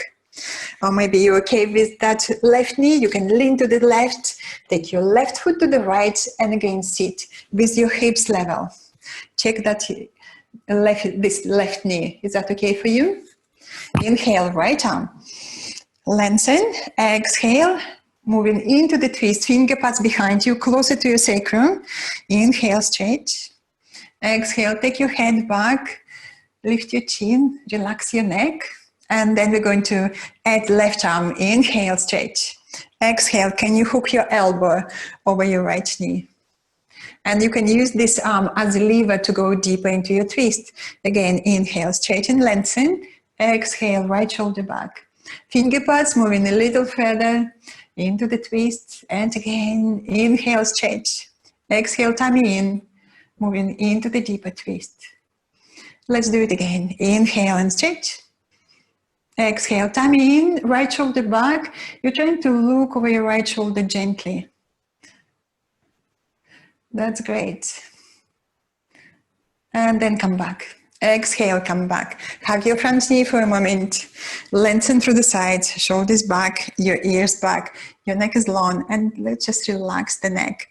Or maybe you're okay with that left knee. You can lean to the left, take your left foot to the right and again sit with your hips level. Check that this left knee. Is that okay for you? Inhale, right arm. Lengthen. Exhale. Moving into the twist. Finger pads behind you, closer to your sacrum. Inhale, stretch. Exhale, take your head back. Lift your chin. Relax your neck. And then we're going to add left arm. Inhale, stretch. Exhale, can you hook your elbow over your right knee? And you can use this arm as a lever to go deeper into your twist. Again, inhale, straighten, lengthen. Exhale, right shoulder back. Finger pads moving a little further into the twist. And again, inhale, stretch. Exhale, tummy in, moving into the deeper twist. Let's do it again. Inhale and stretch. Exhale, tummy in, right shoulder back. You're trying to look over your right shoulder gently. That's great. And then come back. Exhale, come back. Hug your front knee for a moment. Lengthen through the sides, shoulders back, your ears back. Your neck is long and let's just relax the neck.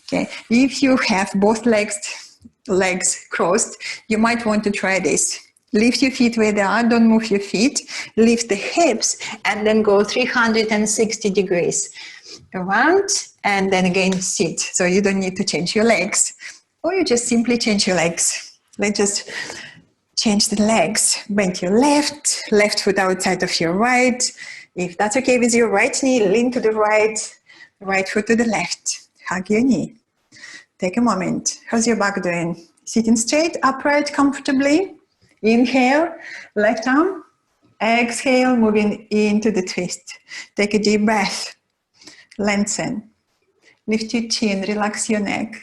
Okay. If you have both legs crossed, you might want to try this. Lift your feet where they are, don't move your feet. Lift the hips and then go 360 degrees around and then again sit. So you don't need to change your legs or you just simply change your legs. Let's just change the legs. Bend your left foot outside of your right. If that's okay with your right knee, lean to the right foot to the left. Hug your knee. Take a moment. How's your back doing? Sitting straight, upright, comfortably. Inhale, left arm. Exhale, moving into the twist. Take a deep breath. Lengthen. Lift your chin, relax your neck.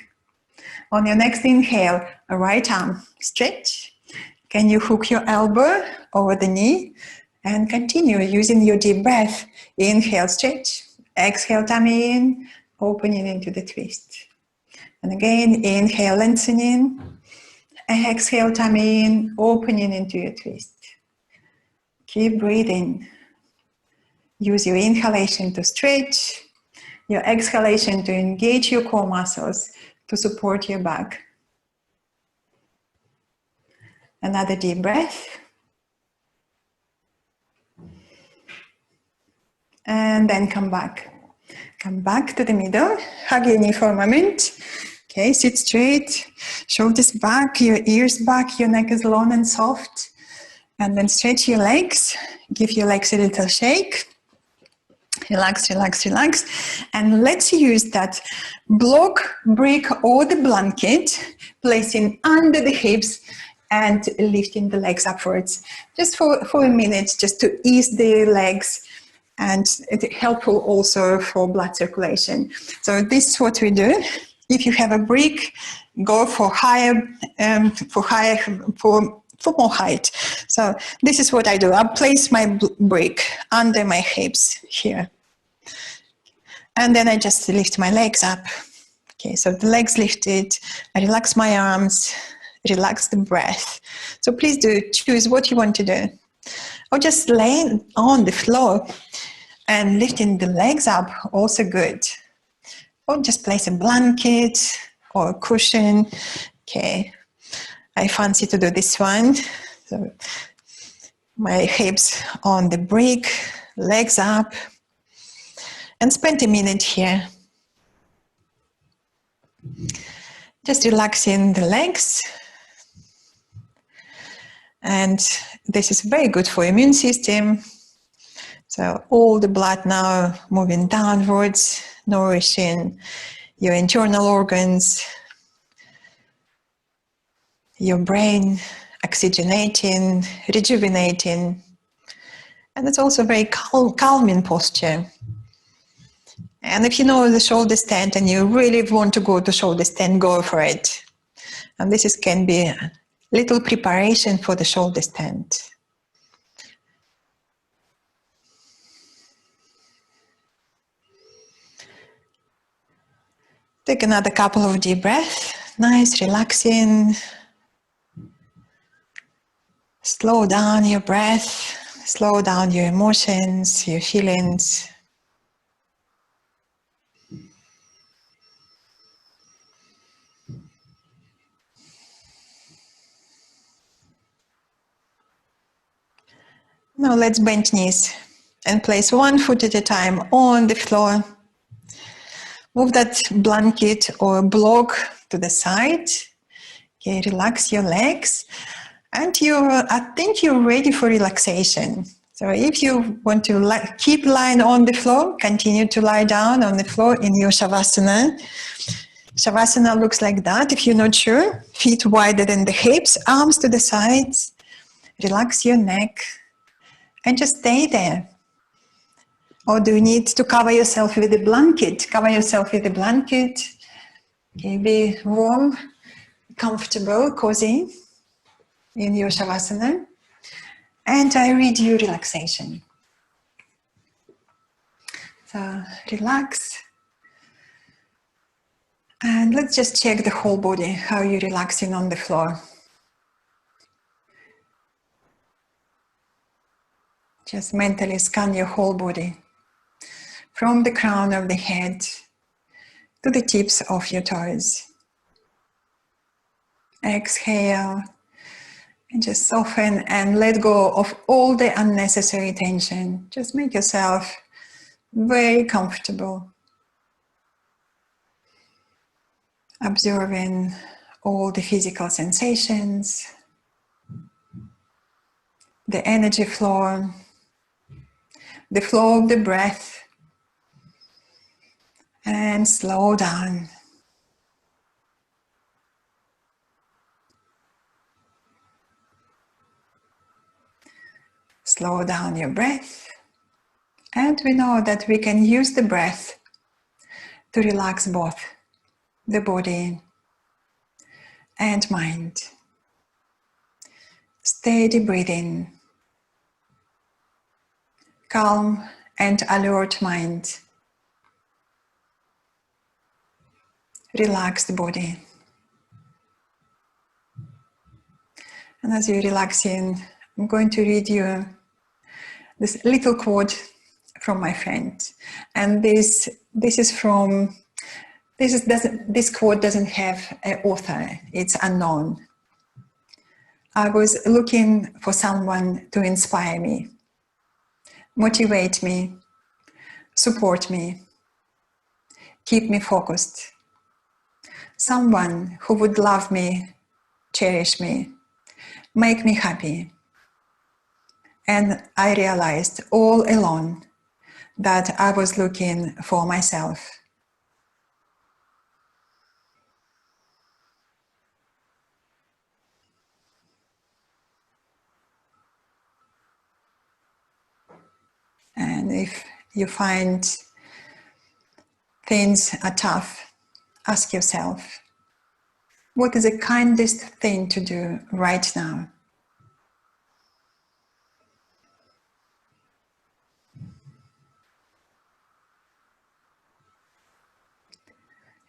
On your next inhale, a right arm stretch. Can you hook your elbow over the knee and continue using your deep breath? Inhale, stretch. Exhale, tummy in, opening into the twist. And again, inhale, lengthening. Exhale, tummy in, opening into your twist. Keep breathing. Use your inhalation to stretch, your exhalation to engage your core muscles to support your back. Another deep breath. And then come back. Come back to the middle. Hug your knee for a moment. Okay, sit straight. Shoulders back, your ears back, your neck is long and soft. And then stretch your legs. Give your legs a little shake. Relax, relax, relax. And let's use that block, brick, or the blanket, placing under the hips and lifting the legs upwards. Just for a minute, just to ease the legs. And it's helpful also for blood circulation. So this is what we do. If you have a brick, go for more height. So this is what I do. I place my brick under my hips here. And then I just lift my legs up. Okay, so the legs lifted. I relax my arms, relax the breath. So please do choose what you want to do. Or just laying on the floor and lifting the legs up, also good. Or just place a blanket or a cushion. Okay, I fancy to do this one. So my hips on the brick, legs up, and spend a minute here. Just relaxing the legs. And this is very good for immune system. So all the blood now moving downwards, nourishing your internal organs, your brain, oxygenating, rejuvenating. And it's also very calming posture. And if you know the shoulder stand and you really want to go to shoulder stand, go for it. And this can be a little preparation for the shoulder stand. Take another couple of deep breaths. Nice, relaxing. Slow down your breath. Slow down your emotions, your feelings. Now let's bend knees and place one foot at a time on the floor. Move that blanket or block to the side. Okay, relax your legs. And I think you're ready for relaxation. So if you want to keep lying on the floor, continue to lie down on the floor in your Shavasana. Shavasana looks like that. If you're not sure, feet wider than the hips, arms to the sides. Relax your neck and just stay there. Or do you need to cover yourself with a blanket? Cover yourself with a blanket. Okay, be warm, comfortable, cozy in your Shavasana. And I read you relaxation. So relax. And let's just check the whole body, how you're relaxing on the floor. Just mentally scan your whole body. From the crown of the head to the tips of your toes. Exhale and just soften and let go of all the unnecessary tension. Just make yourself very comfortable. Observing all the physical sensations, the energy flow, the flow of the breath. And slow down. Slow down your breath. And we know that we can use the breath to relax both the body and mind. Steady breathing. Calm and alert mind. Relaxed body. And as you're relaxing, I'm going to read you this little quote from my friend. And this quote doesn't have an author, it's unknown. I was looking for someone to inspire me, motivate me, support me, keep me focused. Someone who would love me, cherish me, make me happy. And I realized all along that I was looking for myself. And if you find things are tough, ask yourself, what is the kindest thing to do right now?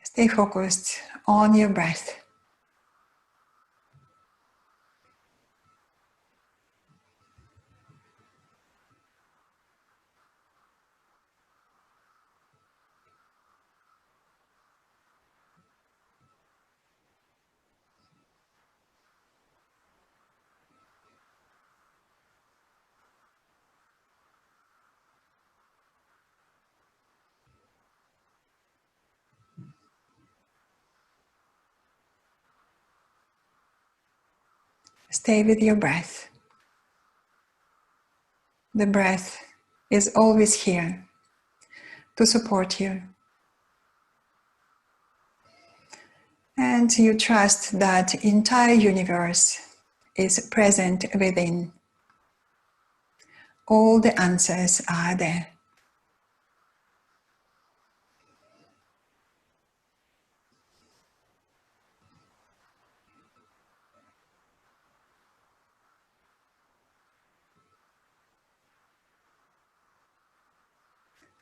Stay focused on your breath. Stay with your breath. The breath is always here to support you. And you trust that the entire universe is present within. All the answers are there.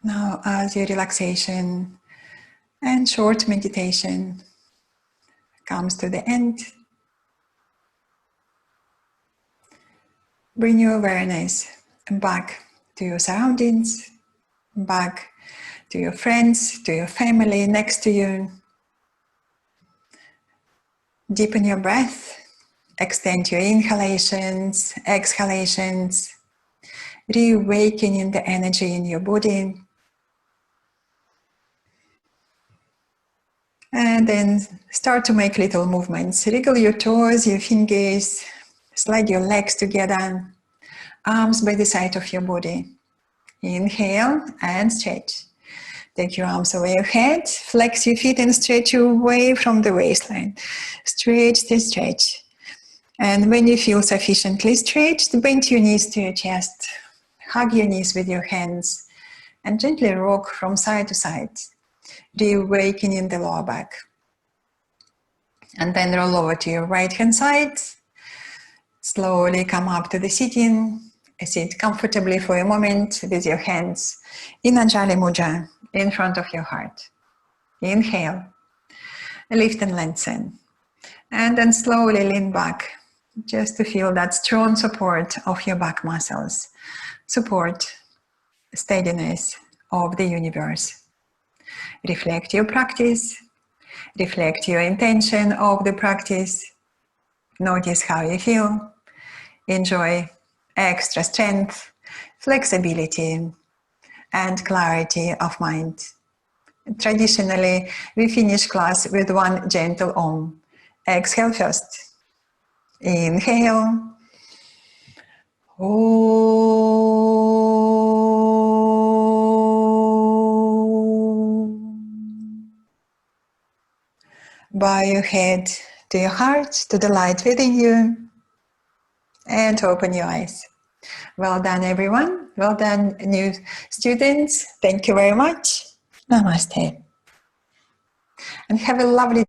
Now, as your relaxation and short meditation comes to the end, bring your awareness back to your surroundings, back to your friends, to your family next to you. Deepen your breath, extend your inhalations, exhalations, reawakening the energy in your body. And then start to make little movements. Wriggle your toes, your fingers, slide your legs together, arms by the side of your body. Inhale and stretch. Take your arms away your head, flex your feet and stretch away from the waistline. Stretch, stretch. And when you feel sufficiently stretched, bend your knees to your chest. Hug your knees with your hands and gently rock from side to side, reawakening the lower back. And then roll over to your right hand side. Slowly come up to the sitting. Sit comfortably for a moment with your hands in Anjali Mudra in front of your heart. Inhale, lift and lengthen. And then slowly lean back just to feel that strong support of your back muscles. Support, steadiness of the universe. Reflect your practice. Reflect your intention of the practice. Notice how you feel. Enjoy extra strength, flexibility, and clarity of mind. Traditionally, we finish class with one gentle Om. Exhale first. Inhale. Om. Bow your head to your heart, to the light within you, and open your eyes. Well done, everyone. Well done, new students. Thank you very much. Namaste. And have a lovely